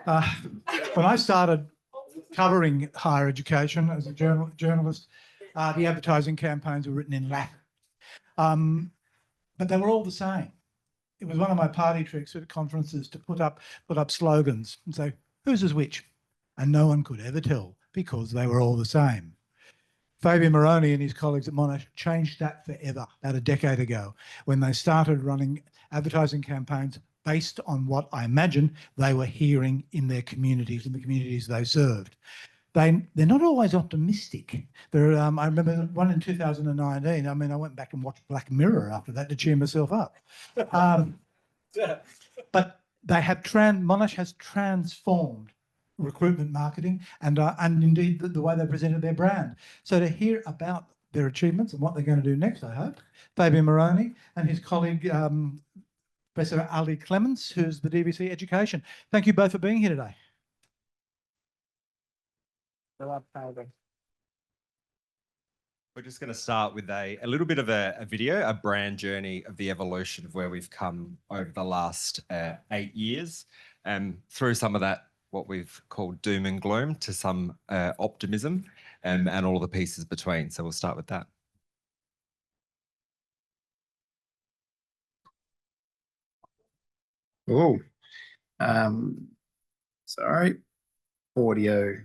Uh, when I started covering higher education as a journalist, the advertising campaigns were written in Latin, but they were all the same. It was one of my party tricks at conferences to put up slogans and say, whose is which? And no one could ever tell because they were all the same. Fabian Marrone and his colleagues at Monash changed that forever, about a decade ago, when they started running advertising campaigns based on what I imagine they were hearing in their communities, in the communities they served. They're not always optimistic. I remember one in 2019. I mean, I went back and watched Black Mirror after that to cheer myself up. But they have Monash has transformed recruitment marketing and indeed the way they presented their brand. So to hear about their achievements and what they're going to do next, I hope, Fabian Marrone and his colleague, Professor Allie Clemans, who's the DVC Education. Thank you both for being here today. We're just going to start with a little bit of a video, a brand journey of the evolution of where we've come over the last 8 years, through some of that, what we've called doom and gloom, to some optimism, and all the pieces between. So we'll start with that. Oh, sorry, audio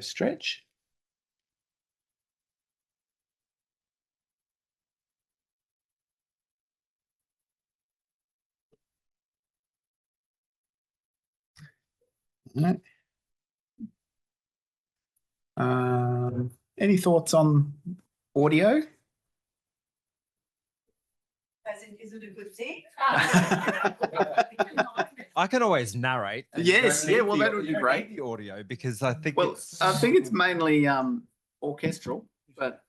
stretch. All right. Any thoughts on audio? Is it a good thing? I can always narrate. Yes, yeah, well, that would be great. The audio, because I think I think it's mainly orchestral, but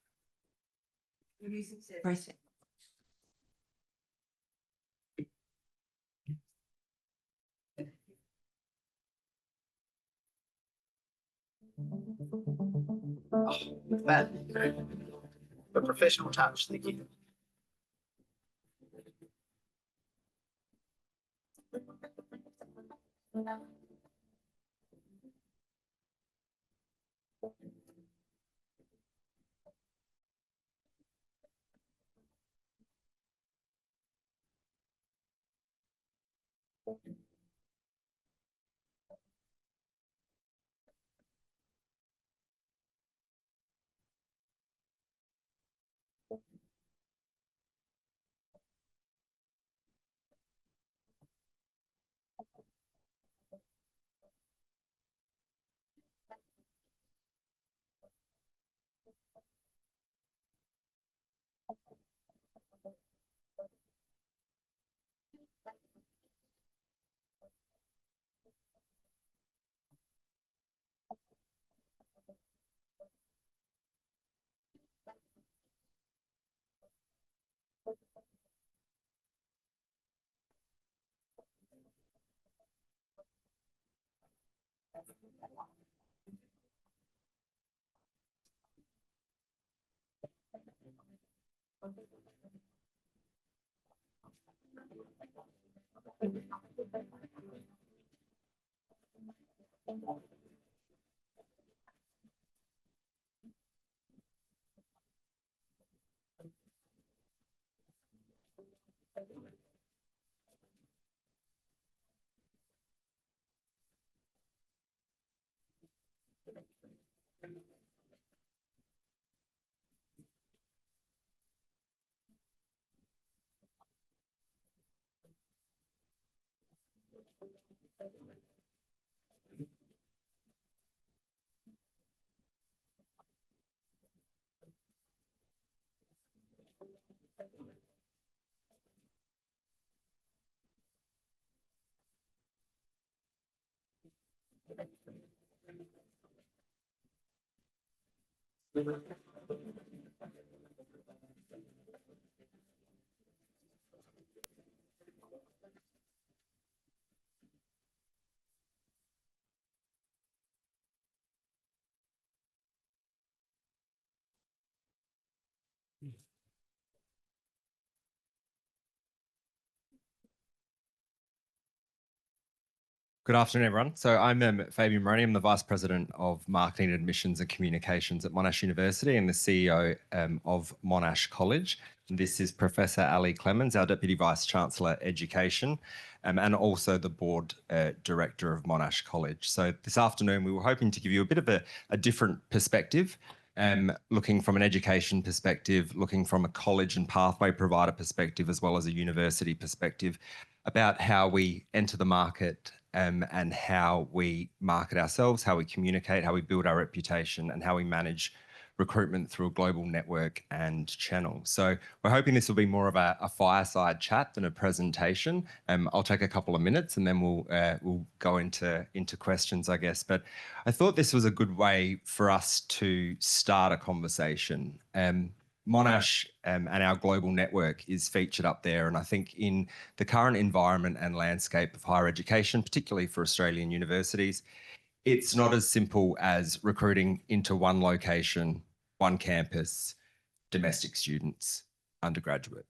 that the professional touch. Thank you. Good afternoon, everyone. So I'm Fabian Marrone. I'm the Vice President of Marketing, Admissions and Communications at Monash University and the CEO of Monash College. And this is Professor Allie Clemans, our Deputy Vice Chancellor Education, and also the Board Director of Monash College. So this afternoon, we were hoping to give you a bit of a different perspective, looking from an education perspective, looking from a college and pathway provider perspective, as well as a university perspective, about how we enter the market and how we market ourselves, how we communicate, how we build our reputation, and how we manage recruitment through a global network and channel. So we're hoping this will be more of a fireside chat than a presentation. I'll take a couple of minutes and then we'll go into questions, I guess. But I thought this was a good way for us to start a conversation. Monash and our global network is featured up there. And I think in the current environment and landscape of higher education, particularly for Australian universities, it's not as simple as recruiting into one location, one campus, domestic students, undergraduate.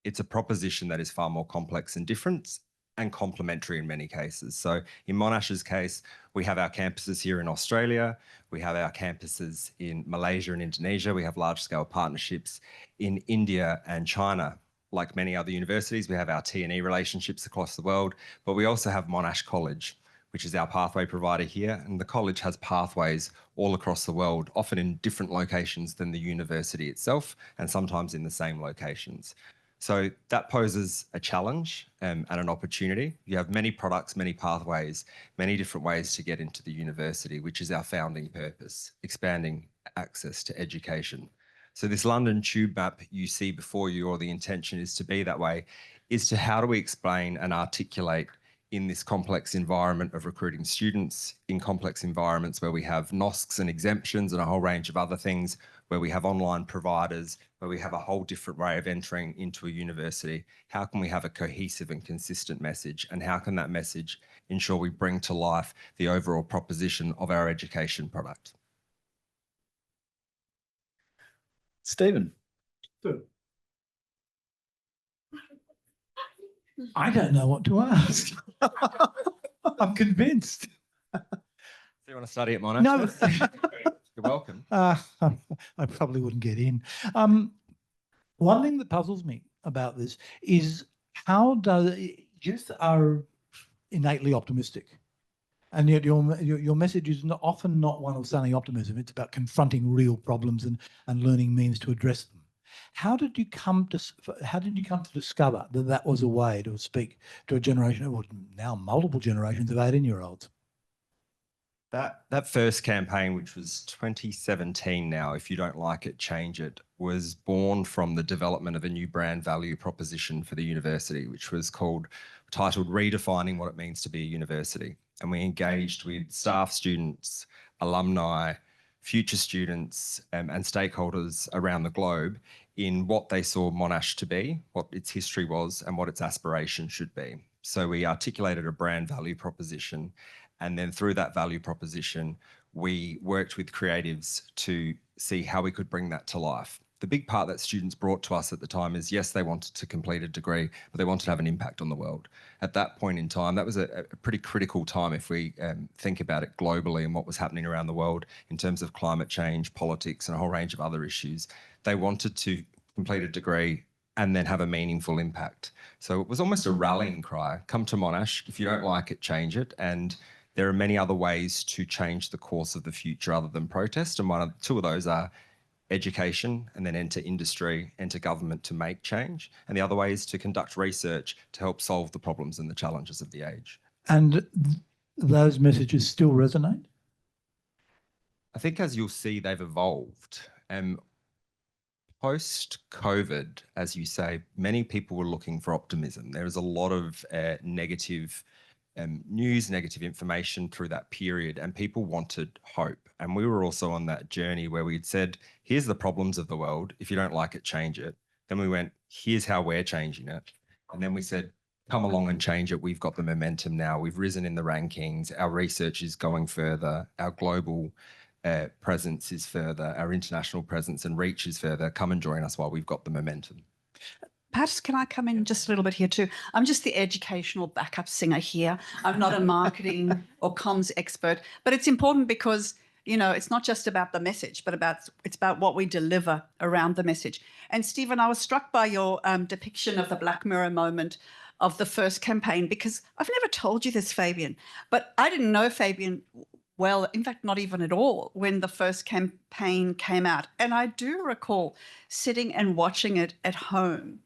It's a proposition that is far more complex and different and complementary in many cases. So in Monash's case, we have our campuses here in Australia, we have our campuses in Malaysia and Indonesia, we have large-scale partnerships in India and China. Like many other universities, we have our T&E relationships across the world, but we also have Monash College, which is our pathway provider here, and the college has pathways all across the world, often in different locations than the university itself, and sometimes in the same locations. So that poses a challenge and an opportunity. You have many products, many pathways, many different ways to get into the university, which is our founding purpose, expanding access to education. So this London tube map you see before you, or the intention is to be that way, is to how do we explain and articulate in this complex environment of recruiting students, in complex environments where we have NOSCs and exemptions and a whole range of other things, where we have online providers, where we have a whole different way of entering into a university. How can we have a cohesive and consistent message? And how can that message ensure we bring to life the overall proposition of our education product? Stephen. I don't know what to ask. I'm convinced. So you want to study at Monash? No, You're welcome. I probably wouldn't get in. One thing that puzzles me about this is how does youth are innately optimistic, and yet your message is often not one of sunny optimism. It's about confronting real problems and learning means to address them. How did you come to discover that that was a way to speak to a generation, or now multiple generations of 18-year-olds? That first campaign, which was 2017 now, if you don't like it, change it, was born from the development of a new brand value proposition for the university, which was titled Redefining What It Means to Be a University. And we engaged with staff, students, alumni, future students and stakeholders around the globe in what they saw Monash to be, what its history was, and what its aspiration should be. So we articulated a brand value proposition, and then through that value proposition, we worked with creatives to see how we could bring that to life. The big part that students brought to us at the time is, yes, they wanted to complete a degree, but they wanted to have an impact on the world. At that point in time, that was a pretty critical time if we think about it globally and what was happening around the world in terms of climate change, politics, and a whole range of other issues. They wanted to complete a degree and then have a meaningful impact. So it was almost a rallying cry. Come to Monash. If you don't like it, change it. And there are many other ways to change the course of the future other than protest. And two of those are education, and then enter industry, enter government to make change. And the other way is to conduct research to help solve the problems and the challenges of the age. And those messages still resonate? I think, as you'll see, they've evolved. Post-COVID, as you say, many people were looking for optimism. There was a lot of negative news, negative information through that period, and people wanted hope. And we were also on that journey where we'd said, here's the problems of the world. If you don't like it, change it. Then we went, here's how we're changing it. And then we said, come along and change it. We've got the momentum now. We've risen in the rankings. Our research is going further. Our global presence is further. Our international presence and reach is further. Come and join us while we've got the momentum. perhaps can I come in just a little bit here too? I'm just the educational backup singer here. I'm not a marketing or comms expert, but it's important because, you know, it's not just about the message, but it's about what we deliver around the message. And Stephen, I was struck by your depiction of the Black Mirror moment of the first campaign, because I've never told you this, Fabian, but I didn't know Fabian well, in fact, not even at all, when the first campaign came out. And I do recall sitting and watching it at home.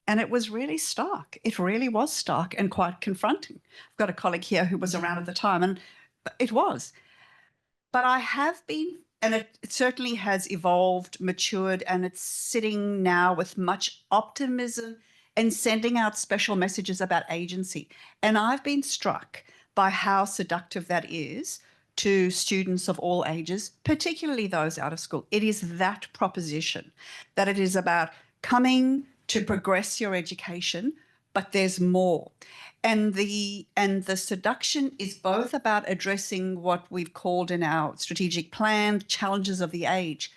And it was really stark. It really was stark and quite confronting. I've got a colleague here who was around at the time, and it was. But I have been, and it certainly has evolved, matured, and it's sitting now with much optimism and sending out special messages about agency. And I've been struck by how seductive that is to students of all ages, particularly those out of school. It is that proposition that it is about coming to progress your education, but there's more. And the seduction is both about addressing what we've called in our strategic plan challenges of the age.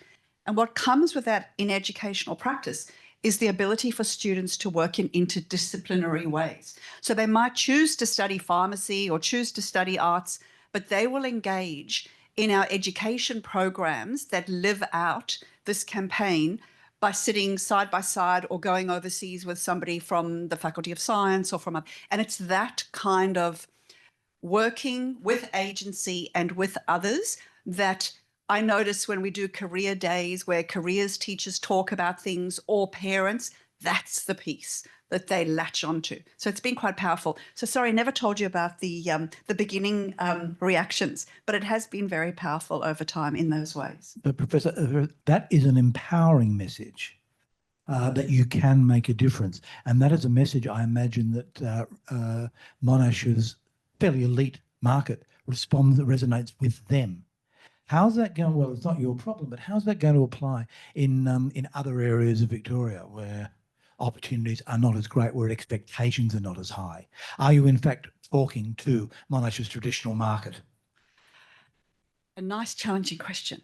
And what comes with that in educational practice is the ability for students to work in interdisciplinary ways. So they might choose to study pharmacy or choose to study arts, but they will engage in our education programs that live out this campaign by sitting side by side or going overseas with somebody from the Faculty of Science or from a, and it's that kind of working with agency and with others that I notice when we do career days where careers teachers talk about things or parents, that's the piece that they latch onto. So it's been quite powerful. So sorry, never told you about the beginning reactions, but it has been very powerful over time in those ways. But Professor, that is an empowering message that you can make a difference. And that is a message I imagine that Monash's fairly elite market resonates with them. How's that going? Well, it's not your problem, but how's that going to apply in other areas of Victoria where opportunities are not as great, where expectations are not as high? Are you in fact talking to Monash's traditional market? A nice challenging question,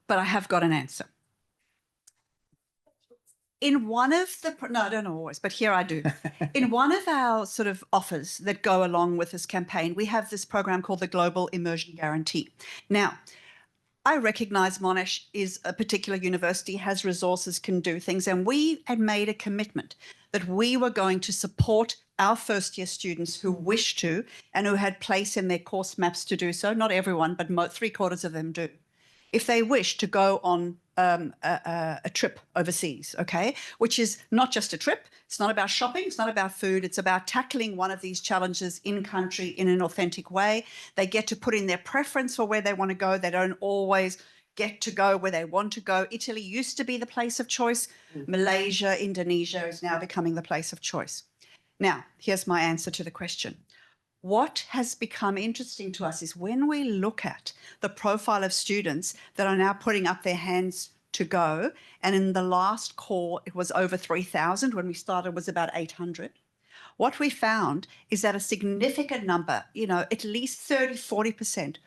but I have got an answer. In one of the, no, I don't know always, but here I do. In one of our sort of offers that go along with this campaign, we have this program called the Global Immersion Guarantee. Now, I recognize Monash is a particular university, has resources, can do things, and we had made a commitment that we were going to support our first year students who wish to and who had place in their course maps to do so. Not everyone, but 3/4 of them do. If they wish to go on a trip overseas, okay, which is not just a trip. It's not about shopping. It's not about food. It's about tackling one of these challenges in country in an authentic way. They get to put in their preference for where they want to go. They don't always get to go where they want to go. Italy used to be the place of choice. Malaysia, Indonesia is now becoming the place of choice. Now, here's my answer to the question. What has become interesting to us is when we look at the profile of students that are now putting up their hands to go, and in the last call, it was over 3,000. When we started, it was about 800. What we found is that a significant number, you know, at least 30, 40%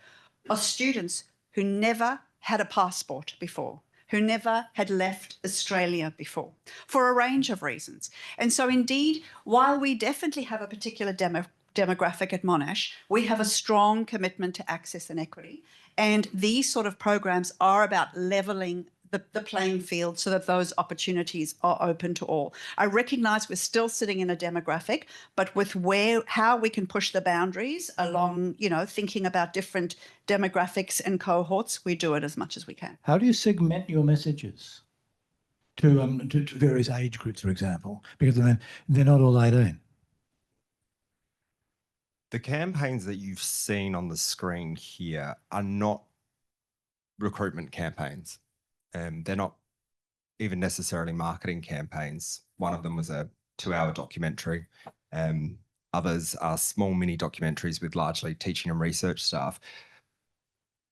are students who never had a passport before, who never had left Australia before, for a range of reasons. And so indeed, while we definitely have a particular demographic at Monash, we have a strong commitment to access and equity. And these sort of programs are about levelling the playing field so that those opportunities are open to all. I recognise we're still sitting in a demographic, but with how we can push the boundaries along, you know, thinking about different demographics and cohorts, we do it as much as we can. How do you segment your messages to various age groups, for example? Because they're not all 18. The campaigns that you've seen on the screen here are not recruitment campaigns. They're not even necessarily marketing campaigns. One of them was a 2-hour documentary. Others are small mini documentaries with largely teaching and research staff.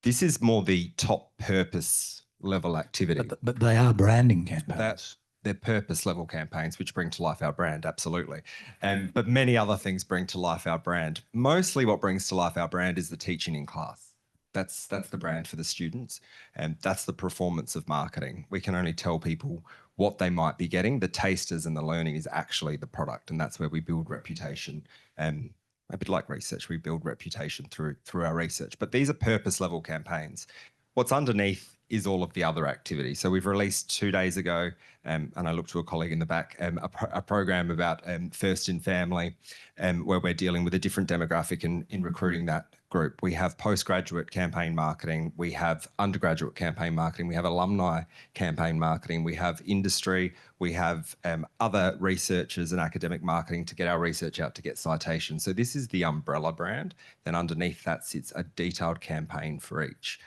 This is more the top purpose level activity. But they are branding campaigns. They're purpose level campaigns which bring to life our brand, absolutely. But many other things bring to life our brand. Mostly what brings to life our brand is the teaching in class. That's the brand for the students, and that's the performance of marketing. We can only tell people what they might be getting. The tasters and the learning is actually the product, and that's where we build reputation. A bit like research, we build reputation through our research. But these are purpose level campaigns. What's underneath is all of the other activity. So we've released 2 days ago, and I look to a colleague in the back, a program about first in family, where we're dealing with a different demographic in recruiting that group. We have postgraduate campaign marketing, we have undergraduate campaign marketing, we have alumni campaign marketing, we have industry, we have other researchers and academic marketing to get our research out to get citations. So this is the umbrella brand. Then underneath that sits a detailed campaign for each.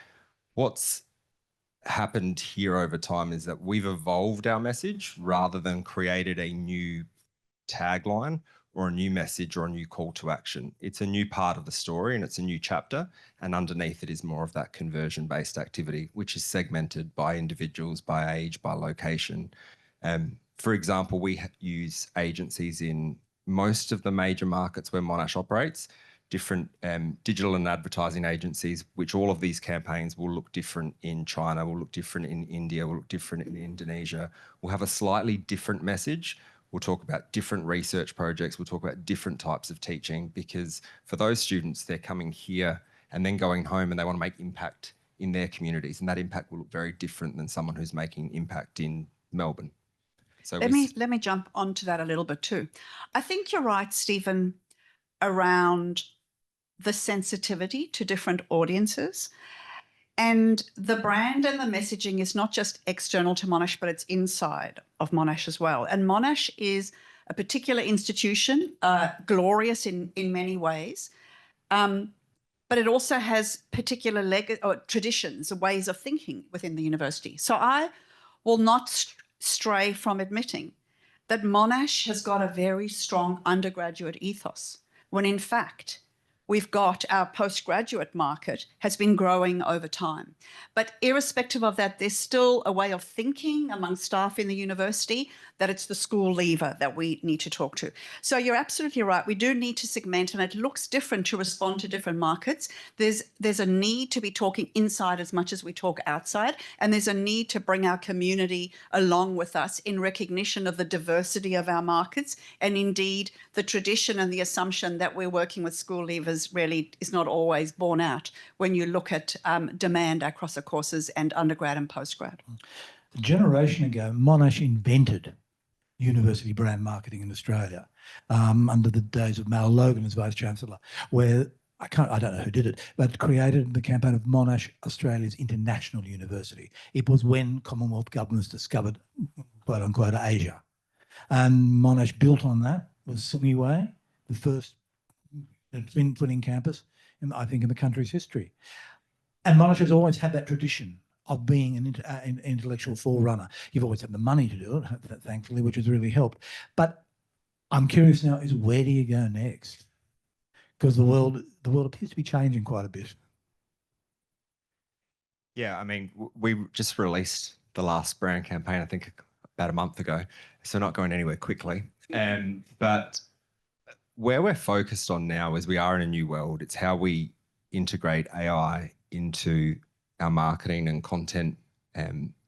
What's happened here over time is that we've evolved our message rather than created a new tagline or a new message or a new call to action. It's a new part of the story and it's a new chapter, and underneath it is more of that conversion-based activity, which is segmented by individuals, by age, by location. For example, we use agencies in most of the major markets where Monash operates, different digital and advertising agencies, which all of these campaigns will look different in China, will look different in India, will look different in Indonesia. We'll have a slightly different message. We'll talk about different research projects. We'll talk about different types of teaching, because for those students, they're coming here and then going home and they want to make impact in their communities. And that impact will look very different than someone who's making impact in Melbourne. So let me jump onto that a little bit too. I think you're right, Stephen, around the sensitivity to different audiences. And the brand and the messaging is not just external to Monash, but it's inside of Monash as well. And Monash is a particular institution, glorious in many ways, but it also has particular traditions, ways of thinking within the university. So I will not stray from admitting that Monash has got a very strong undergraduate ethos, when in fact, we've got our postgraduate market has been growing over time. But irrespective of that, there's still a way of thinking among staff in the university that it's the school leaver that we need to talk to. So you're absolutely right. We do need to segment, and it looks different to respond to different markets. There's a need to be talking inside as much as we talk outside, and there's a need to bring our community along with us in recognition of the diversity of our markets, and indeed the tradition and the assumption that we're working with school leavers really is not always borne out when you look at demand across the courses and undergrad and postgrad. A generation ago, Monash invented university brand marketing in Australia under the days of Mal Logan as Vice-Chancellor, where I don't know who did it, but created the campaign of Monash, Australia's international university. It was when Commonwealth governments discovered, quote unquote, Asia. And Monash built on that, was Sydney Way, the first twin campus, I think, in the country's history. And Monash has always had that tradition of being an intellectual forerunner. You've always had the money to do it, thankfully, which has really helped. But I'm curious now, is where do you go next? Because the world appears to be changing quite a bit. Yeah, I mean, we just released the last brand campaign, I think about a month ago, so not going anywhere quickly. But where we're focused on now is we are in a new world. It's how we integrate AI into our marketing and content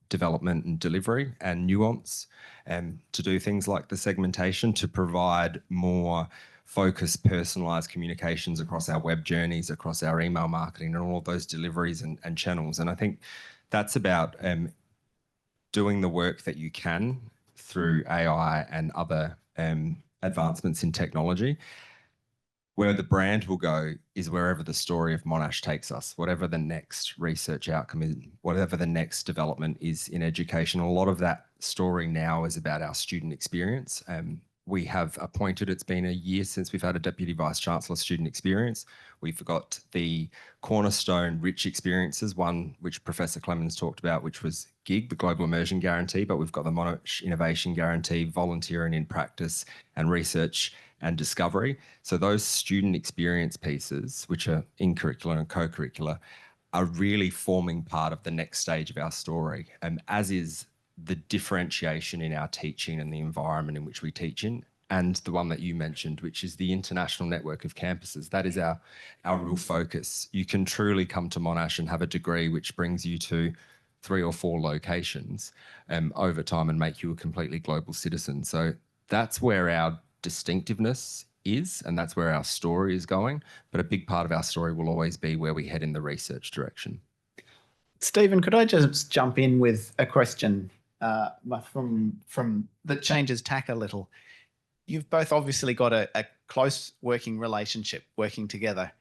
development and delivery and nuance, to do things like the segmentation, to provide more focused, personalized communications across our web journeys, across our email marketing and all of those deliveries and channels. And I think that's about doing the work that you can through AI and other advancements in technology. Where the brand will go is wherever the story of Monash takes us, whatever the next research outcome is, whatever the next development is in education. A lot of that story now is about our student experience. We have appointed, it's been a year since we've had a Deputy Vice-Chancellor student experience. We've got the cornerstone rich experiences, one which Professor Clemans talked about, which was GIG, the Global Immersion Guarantee, but we've got the Monash Innovation Guarantee, volunteering in practice and research and discovery. So those student experience pieces, which are in curricular and co-curricular, are really forming part of the next stage of our story, as is the differentiation in our teaching and the environment in which we teach in. and the one that you mentioned, which is the international network of campuses. That is our real focus. You can truly come to Monash and have a degree which brings you to 3 or 4 locations over time and make you a completely global citizen. So that's where our distinctiveness is, and that's where our story is going. But a big part of our story will always be where we head in the research direction. Stephen, could I just jump in with a question from that changes tack a little? You've both obviously got a close working relationship, working together.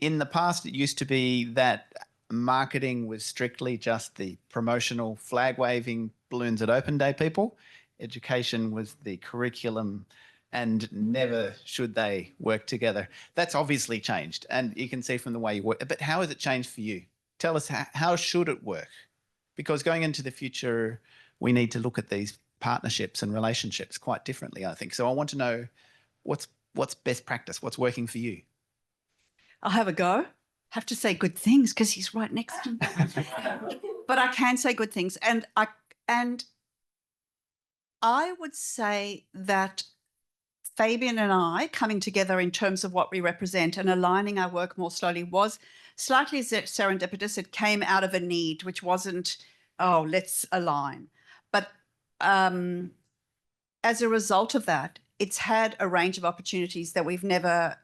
In the past, it used to be that marketing was strictly just the promotional flag waving balloons at open day people. Education was the curriculum, and never should they work together. That's obviously changed, and you can see from the way you work. But how has it changed for you? Tell us, how should it work? Because going into the future, we need to look at these partnerships and relationships quite differently, I think. So I want to know what's best practice, what's working for you? I'll have a go. Have to say good things because he's right next to me. But I can say good things. And I would say that Fabian and I coming together in terms of what we represent and aligning our work more slowly was slightly serendipitous. It came out of a need, which wasn't, oh, let's align. But as a result of that, it's had a range of opportunities that we've never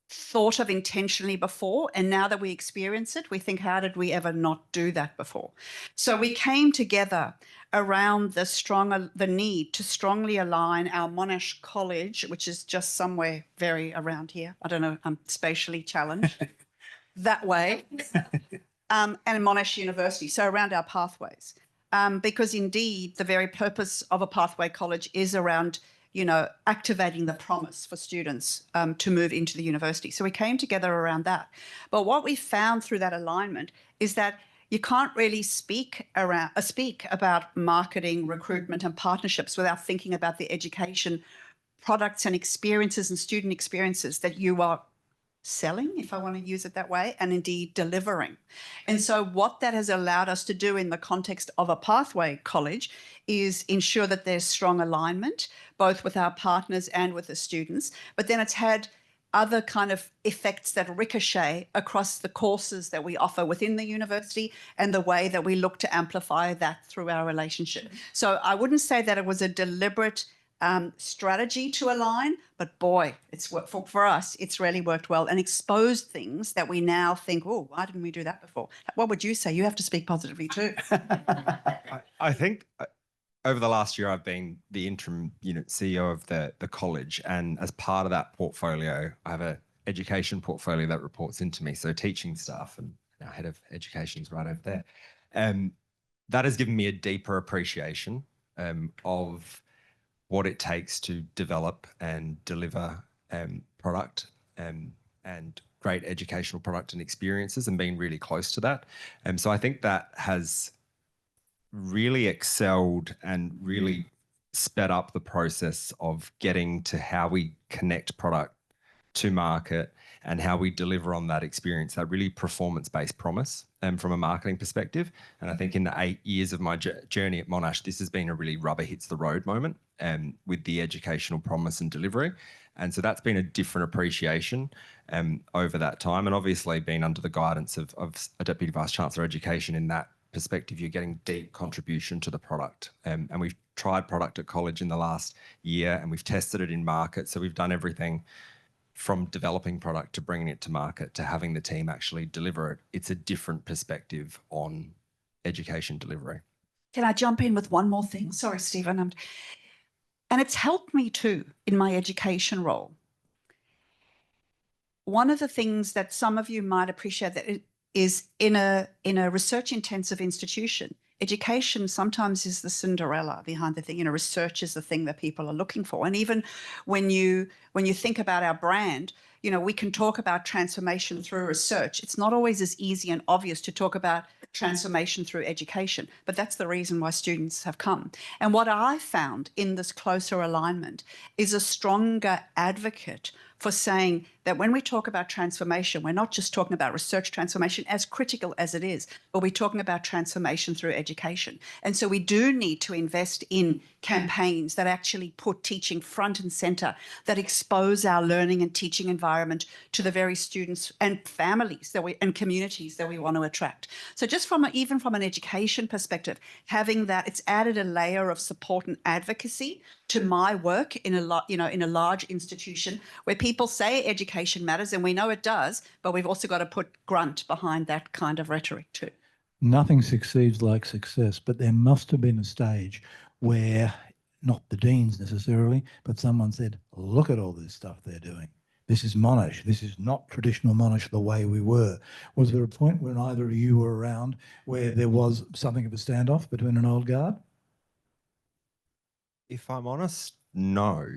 thought of intentionally before. And now that we experience it, we think, how did we ever not do that before? So we came together around the need to strongly align our Monash College, which is just somewhere very around here. I don't know, I'm spatially challenged that way, and Monash University. So around our pathways, because indeed the very purpose of a pathway college is around, you know, activating the promise for students to move into the university. So we came together around that. But what we found through that alignment is that you can't really speak about marketing, recruitment, and partnerships without thinking about the education products and experiences and student experiences that you are selling, if I want to use it that way, and indeed delivering. And so what that has allowed us to do in the context of a pathway college is ensure that there's strong alignment, both with our partners and with the students. But then it's had other kind of effects that ricochet across the courses that we offer within the university and the way that we look to amplify that through our relationship. So I wouldn't say that it was a deliberate strategy to align, but boy, it's worked for us. It's really worked well and exposed things that we now think, oh, why didn't we do that before? What would you say? You have to speak positively too. I think over the last year, I've been the interim unit CEO of the college, and as part of that portfolio, I have an education portfolio that reports into me, so teaching staff, and our head of education is right over there. That has given me a deeper appreciation of what it takes to develop and deliver product and great educational product and experiences, and being really close to that. So I think that has really excelled and really sped up the process of getting to how we connect product to market and how we deliver on that experience, that really performance-based promise from a marketing perspective. And I think in the 8 years of my journey at Monash, this has been a really rubber hits the road moment with the educational promise and delivery. And so that's been a different appreciation over that time. And obviously being under the guidance of a Deputy Vice-Chancellor Education, in that perspective, you're getting deep contribution to the product. And we've tried product at college in the last year, and we've tested it in market. So we've done everything from developing product to bringing it to market to having the team actually deliver it. It's a different perspective on education delivery. Can I jump in with one more thing? Sorry, Stephen. And it's helped me too in my education role. One of the things that some of you might appreciate that is in a research intensive institution, education sometimes is the Cinderella behind the thing. You know, research is the thing that people are looking for. And even when you think about our brand, you know, we can talk about transformation through research. It's not always as easy and obvious to talk about transformation through education, but that's the reason why students have come. And what I found in this closer alignment is a stronger advocate for saying that when we talk about transformation, we're not just talking about research transformation, as critical as it is, but we're talking about transformation through education. And so we do need to invest in campaigns that actually put teaching front and center, that expose our learning and teaching environment to the very students and families and communities that we want to attract. So just even from an education perspective, having that, it's added a layer of support and advocacy to my work in a large institution where people say education matters, and we know it does, but we've also got to put grunt behind that kind of rhetoric too. Nothing succeeds like success, but there must have been a stage where, not the deans necessarily, but someone said, look at all this stuff they're doing. This is Monash. This is not traditional Monash the way we were. Was there a point when either of you were around where there was something of a standoff between an old guard? If I'm honest, no.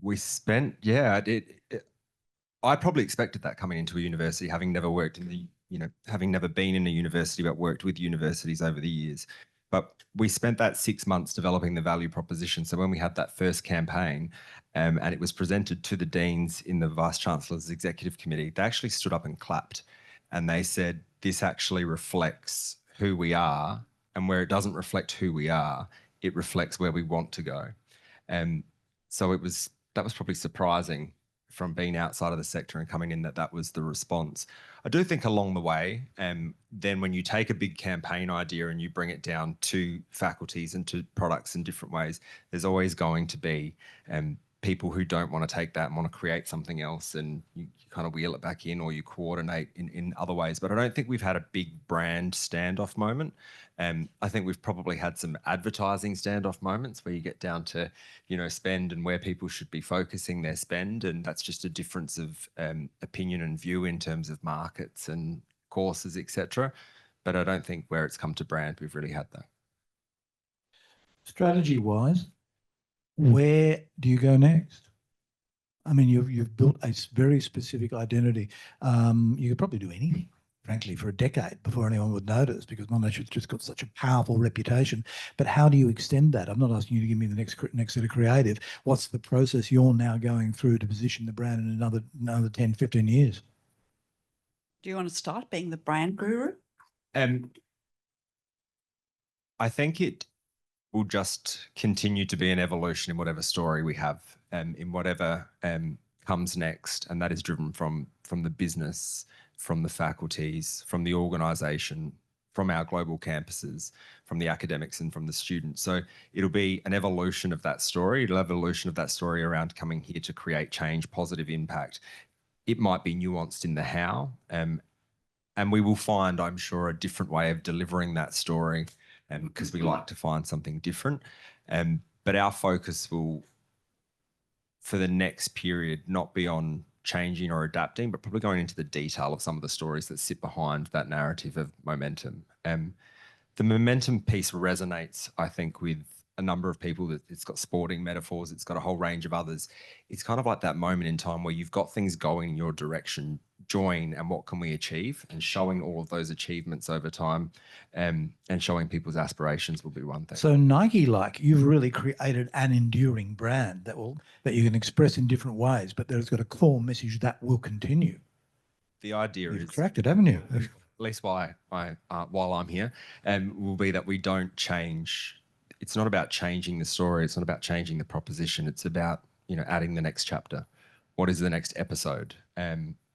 We spent, I probably expected that coming into a university, having never worked in the, having never been in a university, but worked with universities over the years. But we spent that 6 months developing the value proposition. So when we had that first campaign and it was presented to the deans in the Vice Chancellor's Executive Committee, they actually stood up and clapped. And they said, this actually reflects who we are, and where it doesn't reflect who we are, it reflects where we want to go. So that was probably surprising from being outside of the sector and coming in that was the response. I do think along the way, then when you take a big campaign idea and you bring it down to faculties and to products in different ways, there's always going to be people who don't want to take that and want to create something else, and you kind of wheel it back in, or you coordinate in other ways. But I don't think we've had a big brand standoff moment. I think we've probably had some advertising standoff moments where you get down to, spend and where people should be focusing their spend. And that's just a difference of opinion and view in terms of markets and courses, etc. But I don't think where it's come to brand, we've really had that. Strategy-wise, where do you go next? I mean, you've built a very specific identity. You could probably do anything, frankly, for a decade before anyone would notice, because Monash has just got such a powerful reputation. But how do you extend that? I'm not asking you to give me the next set of creative. What's the process you're now going through to position the brand in another 10, 15 years? Do you want to start being the brand guru? I think it will just continue to be an evolution in whatever story we have, in whatever comes next, and that is driven from the business, from the faculties, from the organisation, from our global campuses, from the academics and from the students. So it'll be an evolution of that story. It'll have an evolution of that story around coming here to create change, positive impact. It might be nuanced in the how, and we will find, I'm sure, a different way of delivering that story, because we like to find something different. But our focus will, for the next period, not be on changing or adapting, but probably going into the detail of some of the stories that sit behind that narrative of momentum. The momentum piece resonates, I think, with a number of people. That it's got sporting metaphors, it's got a whole range of others. It's kind of like that moment in time where you've got things going in your direction, join, and what can we achieve, and showing all of those achievements over time, and showing people's aspirations will be one thing. So Nike-like, you've really created an enduring brand that you can express in different ways, but there's got a core message that will continue. The idea You've is, cracked it, haven't you? at least while I'm here, will be that we don't change. It's not about changing the story. It's not about changing the proposition. It's about, adding the next chapter. What is the next episode?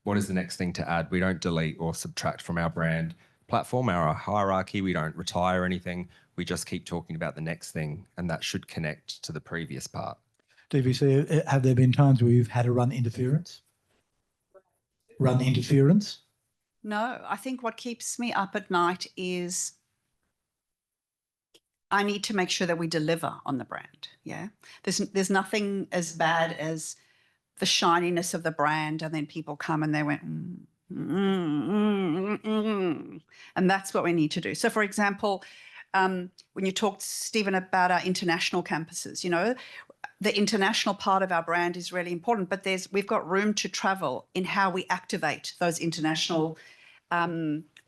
What is the next thing to add? We don't delete or subtract from our brand platform, our hierarchy. We don't retire anything. We just keep talking about the next thing, and that should connect to the previous part. DVC, have there been times where you've had to run interference? No, I think what keeps me up at night is I need to make sure that we deliver on the brand. Yeah, there's nothing as bad as the shininess of the brand, and then people come and they went, and that's what we need to do. So, for example, when you talked, Stephen, about our international campuses, the international part of our brand is really important, but we've got room to travel in how we activate those international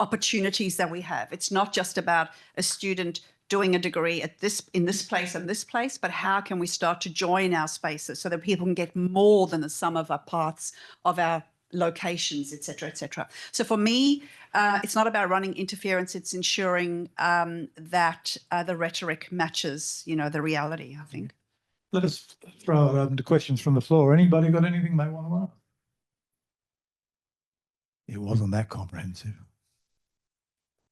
opportunities that we have. It's not just about a student doing a degree at in this place and this place, but how can we start to join our spaces so that people can get more than the sum of our parts of our locations, et cetera, et cetera. So for me, it's not about running interference. It's ensuring that the rhetoric matches, the reality, I think. Let us throw it open to questions from the floor. Anybody got anything they want to ask? It wasn't that comprehensive.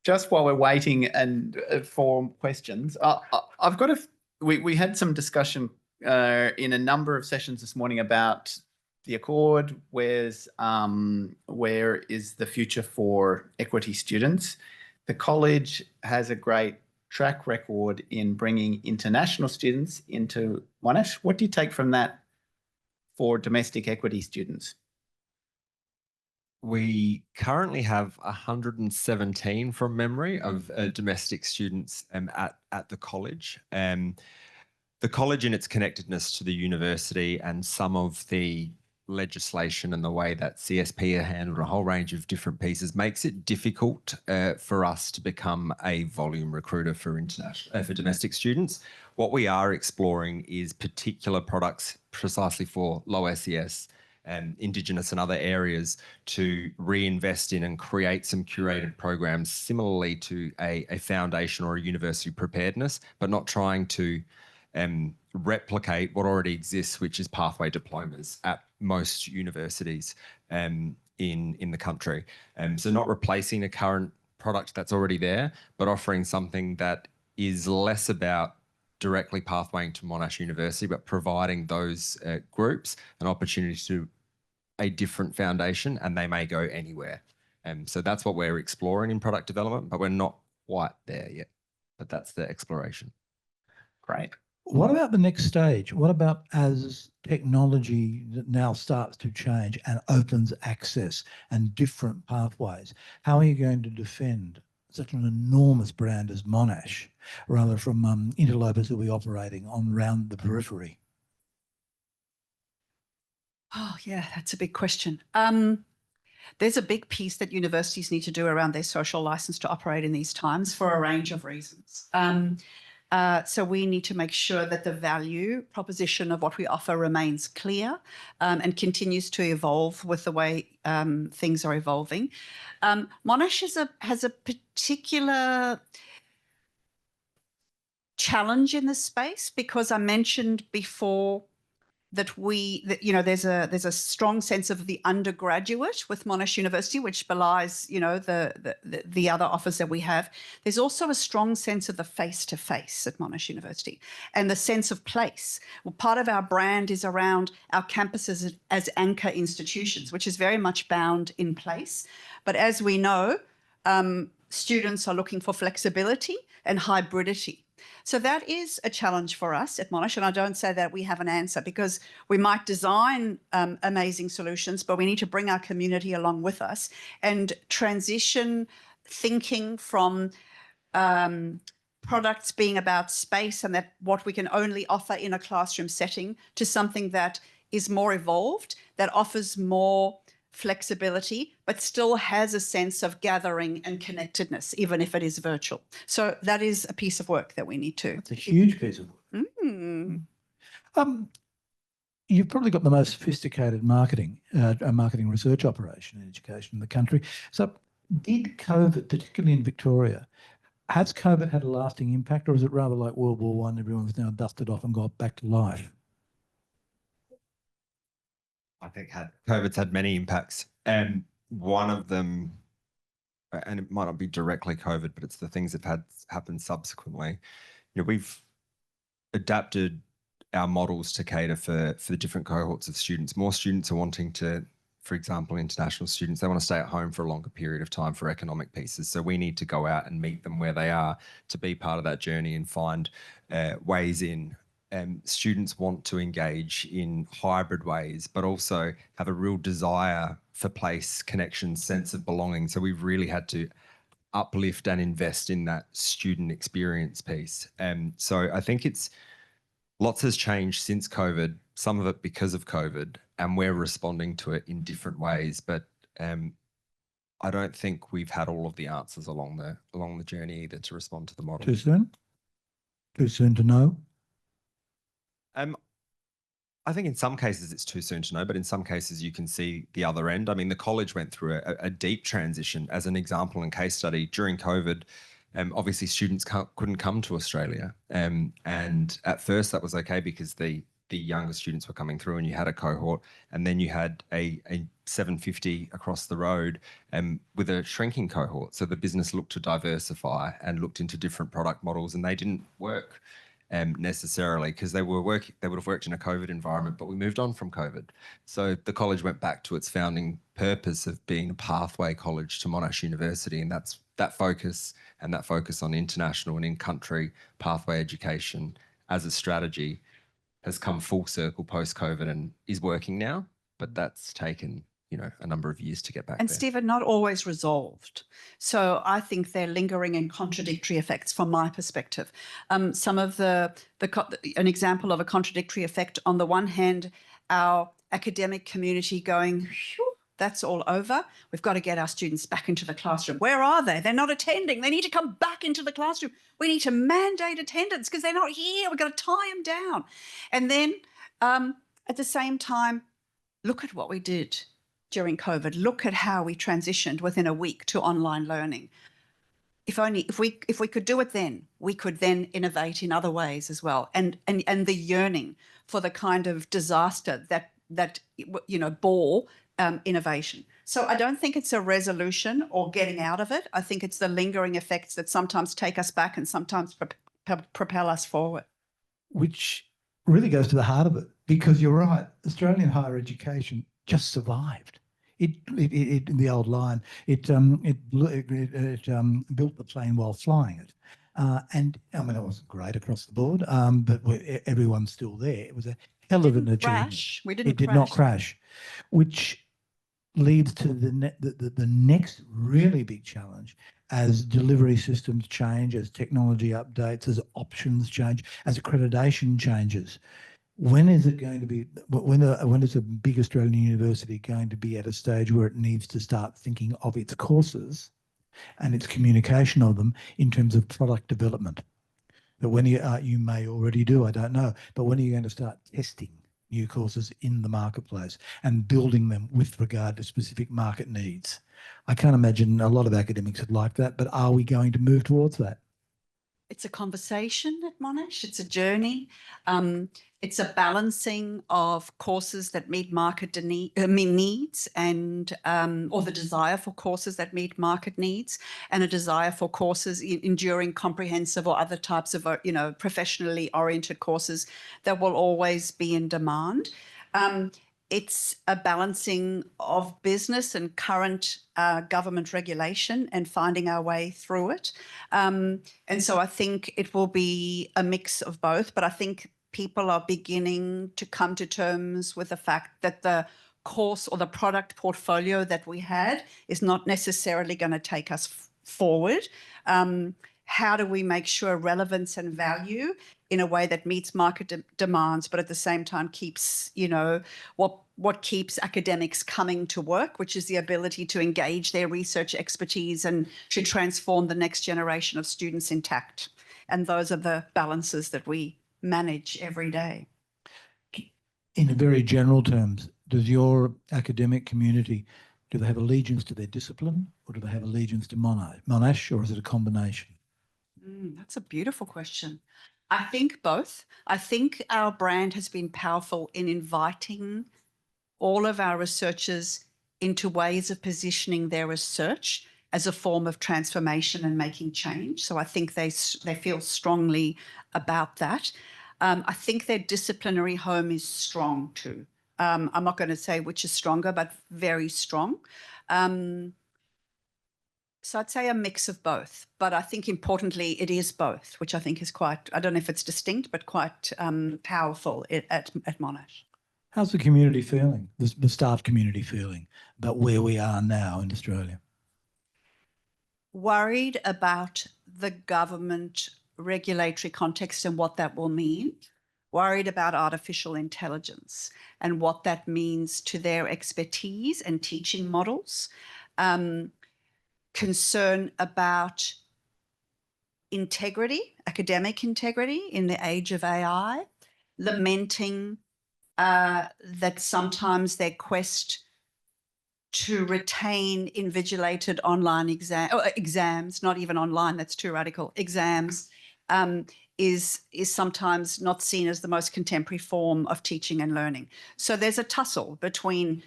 Just while we're waiting and for questions, I've got we had some discussion in a number of sessions this morning about the Accord. Where is the future for equity students? The college has a great track record in bringing international students into Monash. What do you take from that for domestic equity students? We currently have 117 from memory of domestic students at the college. The college in its connectedness to the university and some of the legislation and the way that CSP are handled, a whole range of different pieces, makes it difficult for us to become a volume recruiter for domestic students. What we are exploring is particular products precisely for low SES and Indigenous and other areas to reinvest in and create some curated programs similarly to a foundation or a university preparedness, but not trying to replicate what already exists, which is pathway diplomas at most universities in the country. So not replacing a current product that's already there, but offering something that is less about directly pathwaying to Monash University, but providing those groups an opportunity to a different foundation, and they may go anywhere. So that's what we're exploring in product development, but we're not quite there yet. But that's the exploration. Great. What about the next stage? What about as technology now starts to change and opens access and different pathways? How are you going to defend such an enormous brand as Monash, rather from interlopers who will be operating on around the periphery? Oh, yeah, that's a big question. There's a big piece that universities need to do around their social license to operate in these times for a range of reasons. So we need to make sure that the value proposition of what we offer remains clear and continues to evolve with the way things are evolving. Monash has a particular challenge in this space because I mentioned before that there's a strong sense of the undergraduate with Monash University, which belies the other offers that we have. There's also a strong sense of the face-to-face at Monash University and the sense of place. Well, part of our brand is around our campuses as anchor institutions, which is very much bound in place. But as we know, students are looking for flexibility and hybridity. So that is a challenge for us at Monash, and I don't say that we have an answer because we might design amazing solutions, but we need to bring our community along with us and transition thinking from products being about space and that what we can only offer in a classroom setting to something that is more evolved, that offers more flexibility, but still has a sense of gathering and connectedness, even if it is virtual. So that is a piece of work that we need to. It's a huge piece of work. Mm. You've probably got the most sophisticated marketing research operation in education in the country. So did COVID, particularly in Victoria, has COVID had a lasting impact, or is it rather like World War I, everyone's now dusted off and got back to life? I think COVID's had many impacts, and one of them, and it might not be directly COVID, but it's the things that have happened subsequently. We've adapted our models to cater for the different cohorts of students. More students are wanting to, for example, international students, they want to stay at home for a longer period of time for economic pieces. So we need to go out and meet them where they are to be part of that journey and find ways in. Students want to engage in hybrid ways, but also have a real desire for place, connection, sense of belonging. So we've really had to uplift and invest in that student experience piece. So I think lots has changed since COVID, some of it because of COVID, and we're responding to it in different ways. But I don't think we've had all of the answers along the journey either to respond to the model. Too soon? Too soon to know? I think in some cases it's too soon to know, but in some cases you can see the other end. I mean, the college went through a deep transition. As an example and case study, during COVID, obviously students couldn't come to Australia. And at first that was okay because the younger students were coming through and you had a cohort, and then you had a 750 across the road with a shrinking cohort. So the business looked to diversify and looked into different product models, and they didn't work necessarily because they would have worked in a COVID environment, but we moved on from COVID. So the college went back to its founding purpose of being a pathway college to Monash University, and that's that focus on international and in-country pathway education as a strategy has come full circle post-COVID and is working now, but that's taken, a number of years to get back And there. Stephen, not always resolved. So I think they're lingering and contradictory effects from my perspective. Some of an example of a contradictory effect, on the one hand, our academic community going, "Phew, that's all over. We've got to get our students back into the classroom. Where are they? They're not attending. They need to come back into the classroom. We need to mandate attendance because they're not here. We've got to tie them down." And then at the same time, look at what we did during COVID. Look at how we transitioned within a week to online learning. If we could do it then, we could then innovate in other ways as well. And the yearning for the kind of disaster that bore innovation. So I don't think it's a resolution or getting out of it. I think it's the lingering effects that sometimes take us back and sometimes propel us forward. Which really goes to the heart of it, because you're right. Australian higher education just survived. It in the old line, it built the plane while flying it. And I mean, it wasn't great across the board, but everyone's still there. It was a hell of an achievement. Crash. We didn't It did crash. not crash, which leads to the next really big challenge as delivery systems change, as technology updates, as options change, as accreditation changes. When is it going to be? When is a big Australian university going to be at a stage where it needs to start thinking of its courses and its communication of them in terms of product development? But when you may already do, I don't know. But when are you going to start testing new courses in the marketplace and building them with regard to specific market needs? I can't imagine a lot of academics would like that, but are we going to move towards that? It's a conversation at Monash. It's a journey. It's a balancing of courses that meet market needs and or the desire for courses that meet market needs, and a desire for courses, enduring, comprehensive, or other types of professionally oriented courses that will always be in demand. It's a balancing of business and current government regulation and finding our way through it. And so I think it will be a mix of both, but I think people are beginning to come to terms with the fact that the course or the product portfolio that we had is not necessarily going to take us forward. How do we make sure relevance and value in a way that meets market demands, but at the same time keeps, what keeps academics coming to work, which is the ability to engage their research expertise and to transform the next generation of students intact. And those are the balances that we manage every day. In very general terms, does your academic community, do they have allegiance to their discipline, or do they have allegiance to Monash, or is it a combination? That's a beautiful question. I think both. I think our brand has been powerful in inviting all of our researchers into ways of positioning their research as a form of transformation and making change. So I think they feel strongly about that. I think their disciplinary home is strong too. I'm not going to say which is stronger, but very strong. So I'd say a mix of both, but I think importantly it is both, which I think is quite, I don't know if it's distinct, but quite powerful at Monash. How's the community feeling, the staff community feeling about where we are now in Australia? Worried about the government regulatory context and what that will mean. Worried about artificial intelligence and what that means to their expertise and teaching models. Concern about integrity, academic integrity in the age of AI, lamenting that sometimes their quest to retain invigilated online exams, not even online, that's too radical, exams, is sometimes not seen as the most contemporary form of teaching and learning. So there's a tussle between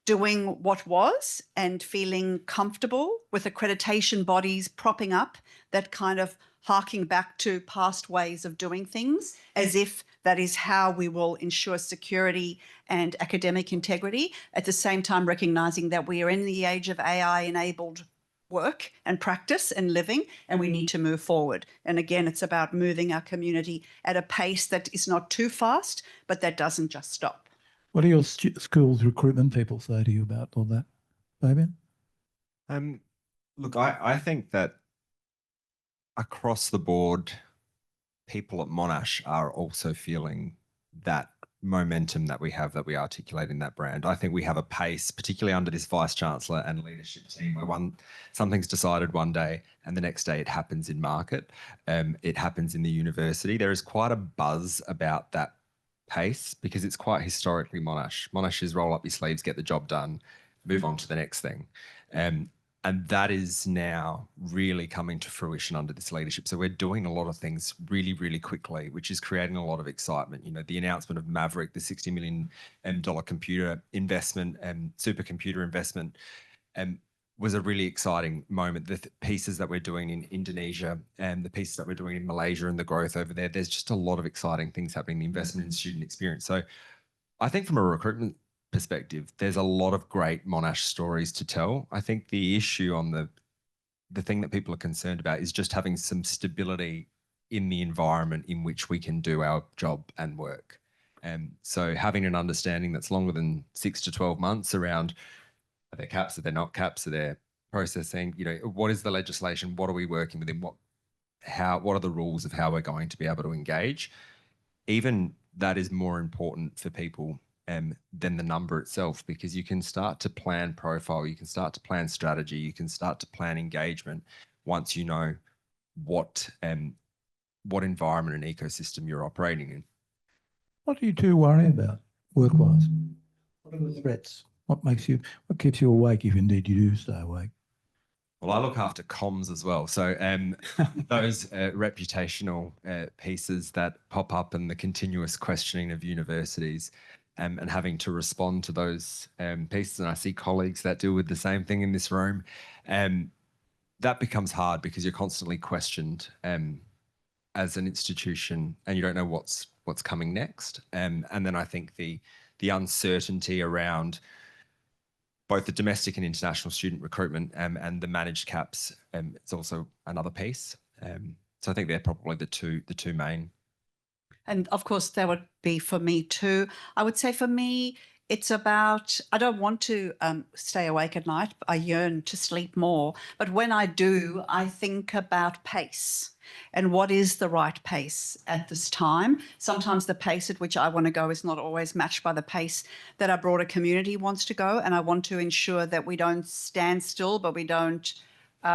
doing what was and feeling comfortable with accreditation bodies propping up that kind of harking back to past ways of doing things, as if that is how we will ensure security and academic integrity, at the same time recognizing that we are in the age of AI-enabled work and practice and living, and we need to move forward. And again, it's about moving our community at a pace that is not too fast, but that doesn't just stop. What do your schools recruitment people say to you about all that, Fabian? Look, I think that across the board, people at Monash are also feeling that momentum that we have, that we articulate in that brand. I think we have a pace, particularly under this Vice Chancellor and leadership team, where something's decided one day and the next day it happens in market, it happens in the university. There is quite a buzz about that pace because it's quite historically Monash. Monash is roll up your sleeves, get the job done, move on to the next thing. And that is now really coming to fruition under this leadership. So we're doing a lot of things really, really quickly, which is creating a lot of excitement. You know, the announcement of Maverick, the $60 million computer investment and supercomputer investment, was a really exciting moment. The pieces that we're doing in Indonesia and the pieces that we're doing in Malaysia and the growth over there, there's just a lot of exciting things happening, the investment in student experience. So I think from a recruitment perspective, there's a lot of great Monash stories to tell. I think the issue on the thing that people are concerned about is just having some stability in the environment in which we can do our job and work. And so having an understanding that's longer than 6 to 12 months around, are there caps, are there not caps, are there processing, you know, what is the legislation, what are we working within, what are the rules of how we're going to be able to engage? Even that is more important for people than the number itself, because you can start to plan profile, you can start to plan strategy, you can start to plan engagement once you know what environment and ecosystem you're operating in. What do you two worry about work-wise? What are the threats? What keeps you awake if indeed you do stay awake? Well, I look after comms as well. So those reputational pieces that pop up and the continuous questioning of universities and having to respond to those pieces, and I see colleagues that deal with the same thing in this room, that becomes hard because you're constantly questioned as an institution and you don't know what's coming next. And then I think the uncertainty around both the domestic and international student recruitment and the managed caps, it's also another piece. So I think they're probably the two main. And of course, that would be for me too. I would say for me, it's about, I don't want to stay awake at night. I yearn to sleep more. But when I do, I think about pace and what is the right pace at this time. Sometimes the pace at which I want to go is not always matched by the pace that our broader community wants to go. And I want to ensure that we don't stand still, but we don't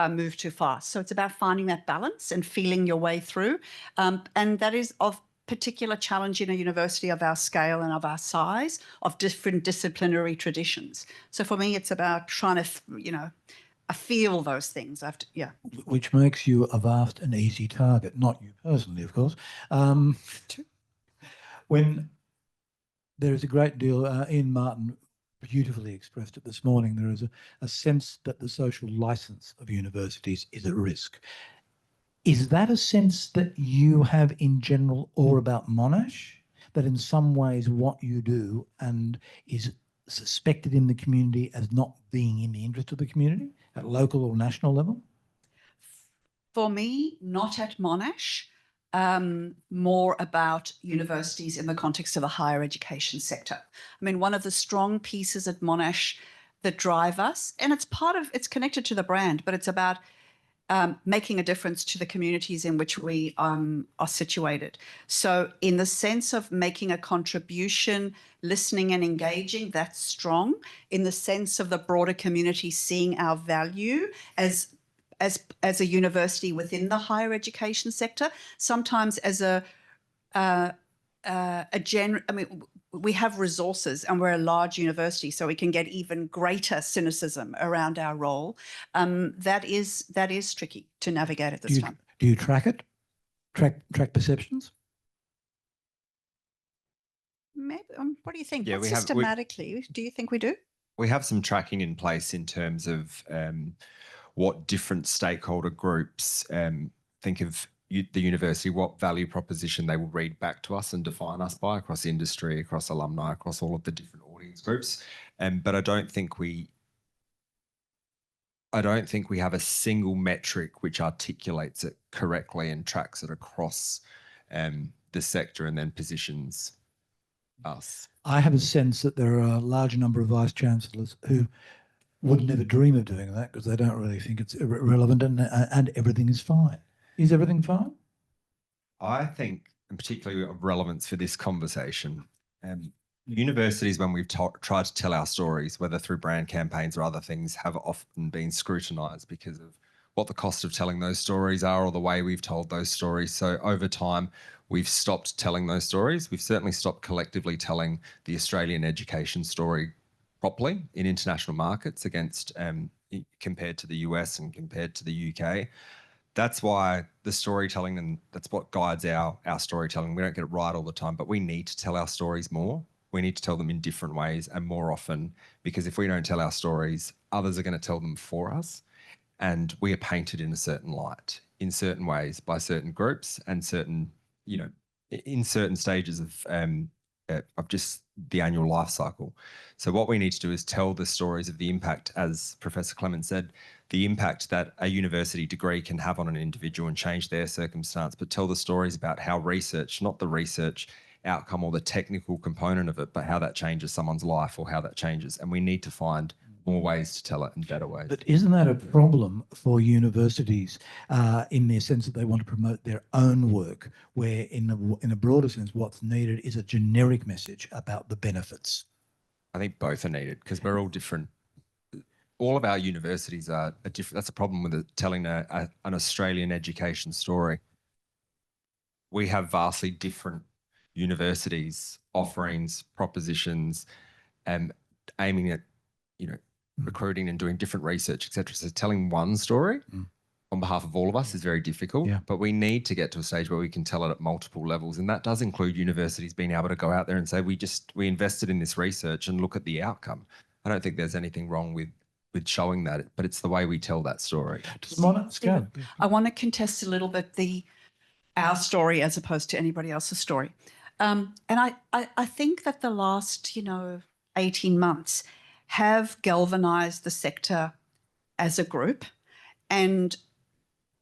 move too fast. So it's about finding that balance and feeling your way through. And that is of particular challenge in a university of our scale and of our size, of different disciplinary traditions. So for me, it's about trying to, I feel those things. Which makes you a vast and easy target, not you personally, of course. When there is a great deal, Ian Martin beautifully expressed it this morning, there is a sense that the social license of universities is at risk. Is that a sense that you have in general or about Monash, that in some ways what you do and is suspected in the community as not being in the interest of the community at local or national level? For me, not at Monash, more about universities in the context of the higher education sector. I mean, one of the strong pieces at Monash that drive us, and it's connected to the brand, but it's about making a difference to the communities in which we are situated. So in the sense of making a contribution, listening and engaging, that's strong. In the sense of the broader community seeing our value as as a university within the higher education sector, sometimes as we have resources and we're a large university, so we can get even greater cynicism around our role. That is tricky to navigate at this time. Do you track it? Track perceptions? Maybe, what do you think? Yeah, What we have- systematically do you think we do? We have some tracking in place in terms of what different stakeholder groups think of the university, what value proposition they will read back to us and define us by across industry, across alumni, across all of the different audience groups. But I don't think we have a single metric which articulates it correctly and tracks it across the sector and then positions us. I have a sense that there are a large number of vice chancellors who would never dream of doing that because they don't really think it's relevant, and everything is fine. Is everything fine? I think, and particularly of relevance for this conversation, universities, when we've tried to tell our stories, whether through brand campaigns or other things, have often been scrutinised because of what the cost of telling those stories are or the way we've told those stories. So over time, we've stopped telling those stories. We've certainly stopped collectively telling the Australian education story properly in international markets against compared to the US and compared to the UK. That's why the storytelling, and that's what guides our storytelling. We don't get it right all the time, but we need to tell our stories more. We need to tell them in different ways and more often, because if we don't tell our stories, others are going to tell them for us. And we are painted in a certain light, in certain ways, by certain groups and certain, in certain stages of just the annual life cycle. So what we need to do is tell the stories of the impact, as Professor Clemans said, the impact that a university degree can have on an individual and change their circumstance, but tell the stories about how research, not the research outcome or the technical component of it, but how that changes someone's life or how that changes. And we need to find more ways to tell it and better ways. But isn't that a problem for universities in the sense that they want to promote their own work, where in a broader sense, what's needed is a generic message about the benefits? I think both are needed because we're all different. All of our universities are different. That's a problem with telling an Australian education story. We have vastly different universities, offerings, propositions, and aiming at, recruiting and doing different research, etc. So telling one story on behalf of all of us is very difficult, but we need to get to a stage where we can tell it at multiple levels. And that does include universities being able to go out there and say, we invested in this research and look at the outcome. I don't think there's anything wrong with showing that, but it's the way we tell that story. I want to contest a little bit our story as opposed to anybody else's story. And I think that the last, 18 months have galvanized the sector as a group. And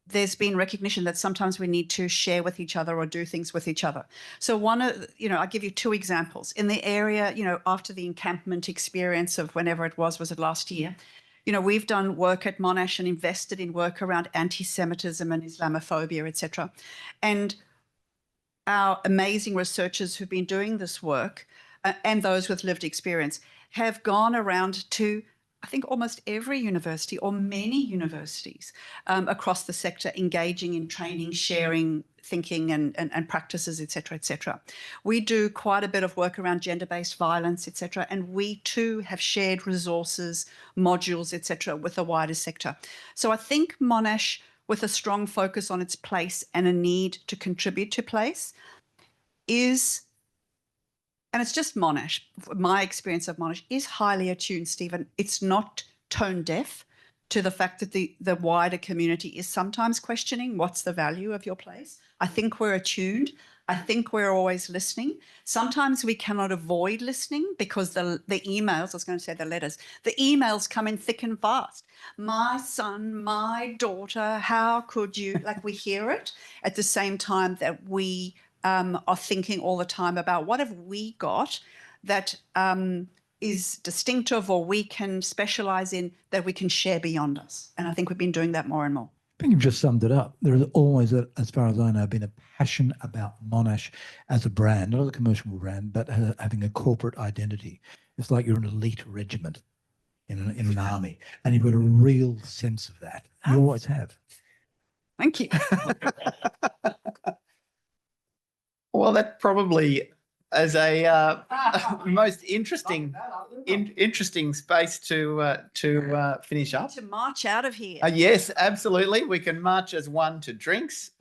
there's been recognition that sometimes we need to share with each other or do things with each other. So I'll give you two examples. In the area, after the encampment experience of whenever it was it last year, we've done work at Monash and invested in work around anti-Semitism and Islamophobia, etc. And our amazing researchers who've been doing this work and those with lived experience have gone around to, I think, almost every university or many universities across the sector, engaging in training, sharing thinking and practices, et cetera, et cetera. We do quite a bit of work around gender-based violence, et cetera, and we too have shared resources, modules, et cetera, with the wider sector. So I think Monash, with a strong focus on its place and a need to contribute to place, and it's just Monash, my experience of Monash, is highly attuned, Stephen. It's not tone deaf to the fact that the wider community is sometimes questioning what's the value of your place. I think we're attuned. I think we're always listening. Sometimes we cannot avoid listening because the emails, I was going to say the letters, the emails come in thick and fast. My son, my daughter, how could you? Like, we hear it at the same time that we are thinking all the time about what have we got that is distinctive or we can specialize in that we can share beyond us. And I think we've been doing that more and more. I think you've just summed it up. There has always, as far as I know, been a passion about Monash as a brand, not as a commercial brand, but having a corporate identity. It's like you're an elite regiment in an army, and you've got a real sense of that. You always have. Thank you. Well, that probably as a most interesting space to finish up. To march out of here. Yes, absolutely. We can march as one to drinks.